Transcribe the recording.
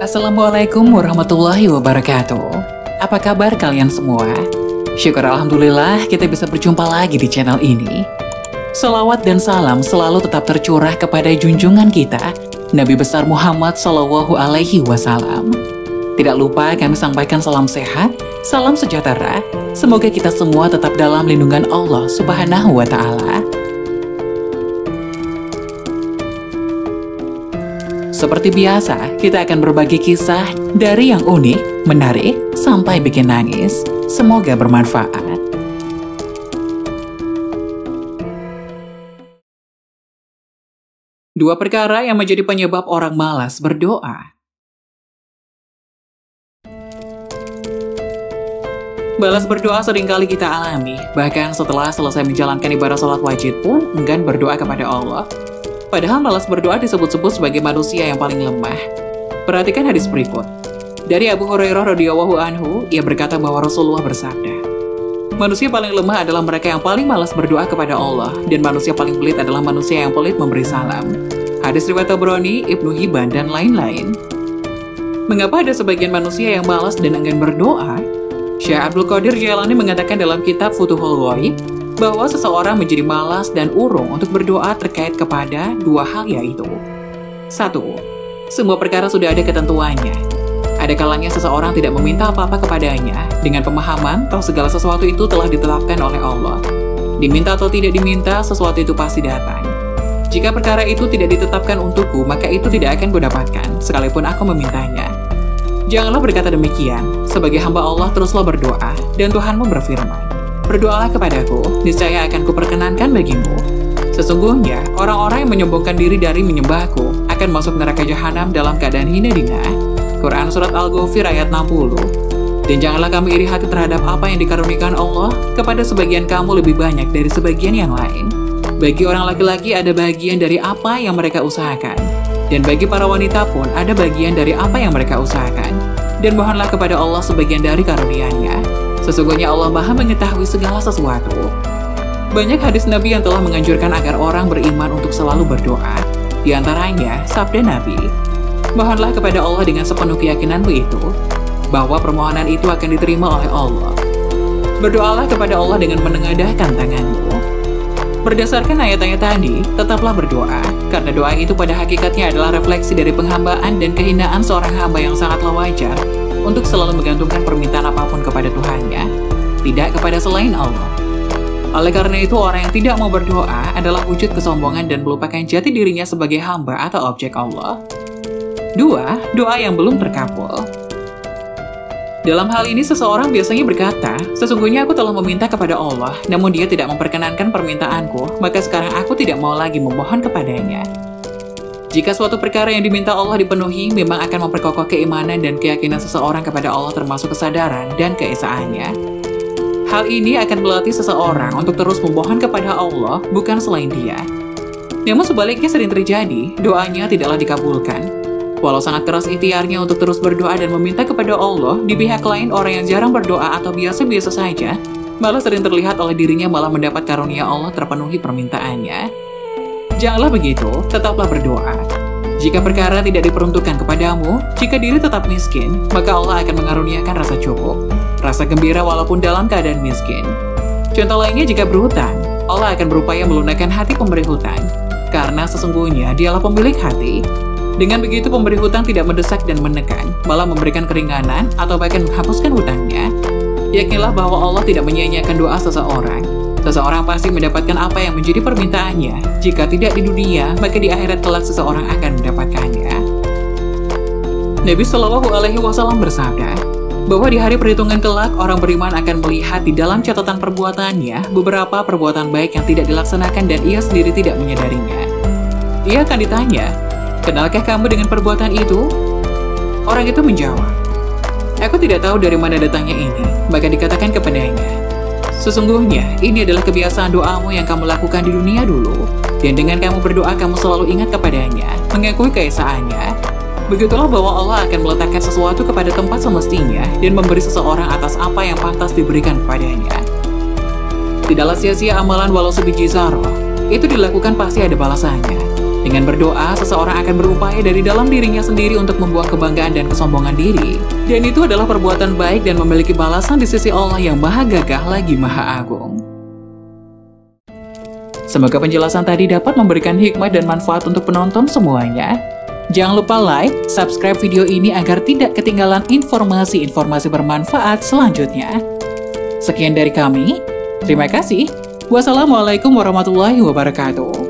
Assalamualaikum warahmatullahi wabarakatuh. Apa kabar kalian semua? Syukur alhamdulillah kita bisa berjumpa lagi di channel ini. Salawat dan salam selalu tetap tercurah kepada junjungan kita, Nabi besar Muhammad Shallallahu Alaihi Wasallam. Tidak lupa kami sampaikan salam sehat, salam sejahtera. Semoga kita semua tetap dalam lindungan Allah Subhanahu wa Ta'ala. Seperti biasa, kita akan berbagi kisah dari yang unik, menarik, sampai bikin nangis. Semoga bermanfaat. Dua perkara yang menjadi penyebab orang malas berdoa. Balas berdoa seringkali kita alami, bahkan setelah selesai menjalankan ibadah sholat wajib pun enggan berdoa kepada Allah. Padahal malas berdoa disebut-sebut sebagai manusia yang paling lemah. Perhatikan hadis berikut. Dari Abu Hurairah radhiyallahu anhu, ia berkata bahwa Rasulullah bersabda, manusia paling lemah adalah mereka yang paling malas berdoa kepada Allah, dan manusia paling pelit adalah manusia yang pelit memberi salam. Hadis riwayat Tabrani, Ibnu Hibban, dan lain-lain. Mengapa ada sebagian manusia yang malas dan enggan berdoa? Syekh Abdul Qadir Jailani mengatakan dalam kitab Futuhul Ghaib, bahwa seseorang menjadi malas dan urung untuk berdoa terkait kepada dua hal, yaitu 1. Semua perkara sudah ada ketentuannya. Ada kalanya seseorang tidak meminta apa-apa kepadanya dengan pemahaman bahwa segala sesuatu itu telah ditetapkan oleh Allah. Diminta atau tidak diminta, sesuatu itu pasti datang. Jika perkara itu tidak ditetapkan untukku, maka itu tidak akan kudapatkan, sekalipun aku memintanya. Janganlah berkata demikian. Sebagai hamba Allah, teruslah berdoa, dan Tuhanmu berfirman, berdoalah kepadaku, niscaya akan kuperkenankan bagimu. Sesungguhnya, orang-orang yang menyombongkan diri dari menyembahku akan masuk neraka jahanam dalam keadaan hina dina. Quran Surat Al-Ghafir ayat 60. Dan janganlah kamu iri hati terhadap apa yang dikarunikan Allah kepada sebagian kamu lebih banyak dari sebagian yang lain. Bagi orang laki-laki ada bagian dari apa yang mereka usahakan. Dan bagi para wanita pun ada bagian dari apa yang mereka usahakan. Dan mohonlah kepada Allah sebagian dari karunia-Nya. Sesungguhnya Allah Maha mengetahui segala sesuatu. Banyak hadis Nabi yang telah menganjurkan agar orang beriman untuk selalu berdoa. Di antaranya, sabda Nabi, mohonlah kepada Allah dengan sepenuh keyakinanmu itu, bahwa permohonan itu akan diterima oleh Allah. Berdoalah kepada Allah dengan menengadahkan tanganmu. Berdasarkan ayat-ayat tadi, tetaplah berdoa, karena doa itu pada hakikatnya adalah refleksi dari penghambaan dan kehinaan seorang hamba yang sangatlah wajar untuk selalu menggantungkan permintaan apapun kepada Tuhannya, tidak kepada selain Allah. Oleh karena itu, orang yang tidak mau berdoa adalah wujud kesombongan dan melupakan jati dirinya sebagai hamba atau objek Allah. 2. Doa yang belum terkabul. Dalam hal ini, seseorang biasanya berkata, sesungguhnya aku telah meminta kepada Allah, namun dia tidak memperkenankan permintaanku, maka sekarang aku tidak mau lagi memohon kepadanya. Jika suatu perkara yang diminta Allah dipenuhi, memang akan memperkokoh keimanan dan keyakinan seseorang kepada Allah termasuk kesadaran dan keesaannya. Hal ini akan melatih seseorang untuk terus memohon kepada Allah, bukan selain Dia. Namun sebaliknya sering terjadi, doanya tidaklah dikabulkan. Walau sangat keras ikhtiarnya untuk terus berdoa dan meminta kepada Allah, di pihak lain orang yang jarang berdoa atau biasa-biasa saja, malah sering terlihat oleh dirinya malah mendapat karunia Allah terpenuhi permintaannya. Janganlah begitu, tetaplah berdoa. Jika perkara tidak diperuntukkan kepadamu, jika diri tetap miskin, maka Allah akan mengaruniakan rasa cukup, rasa gembira walaupun dalam keadaan miskin. Contoh lainnya jika berhutang, Allah akan berupaya melunakkan hati pemberi hutang, karena sesungguhnya dialah pemilik hati. Dengan begitu pemberi hutang tidak mendesak dan menekan, malah memberikan keringanan atau bahkan menghapuskan hutangnya. Yakinlah bahwa Allah tidak menyia-nyiakan doa seseorang. Seseorang pasti mendapatkan apa yang menjadi permintaannya. Jika tidak di dunia, maka di akhirat kelak seseorang akan mendapatkannya. Nabi Shallallahu Alaihi Wasallam bersabda bahwa di hari perhitungan kelak, orang beriman akan melihat di dalam catatan perbuatannya beberapa perbuatan baik yang tidak dilaksanakan dan ia sendiri tidak menyadarinya. Ia akan ditanya, kenalkah kamu dengan perbuatan itu? Orang itu menjawab, aku tidak tahu dari mana datangnya ini. Maka dikatakan kepadanya, sesungguhnya ini adalah kebiasaan doamu yang kamu lakukan di dunia dulu, dan dengan kamu berdoa kamu selalu ingat kepadanya, mengakui keesaannya. Begitulah bahwa Allah akan meletakkan sesuatu kepada tempat semestinya dan memberi seseorang atas apa yang pantas diberikan kepadanya. Tidaklah sia-sia amalan walau sebiji zarah, itu dilakukan pasti ada balasannya. Dengan berdoa, seseorang akan berupaya dari dalam dirinya sendiri untuk membuang kebanggaan dan kesombongan diri. Dan itu adalah perbuatan baik dan memiliki balasan di sisi Allah yang maha gagah lagi maha agung. Semoga penjelasan tadi dapat memberikan hikmah dan manfaat untuk penonton semuanya. Jangan lupa like, subscribe video ini agar tidak ketinggalan informasi-informasi bermanfaat selanjutnya. Sekian dari kami, terima kasih. Wassalamualaikum warahmatullahi wabarakatuh.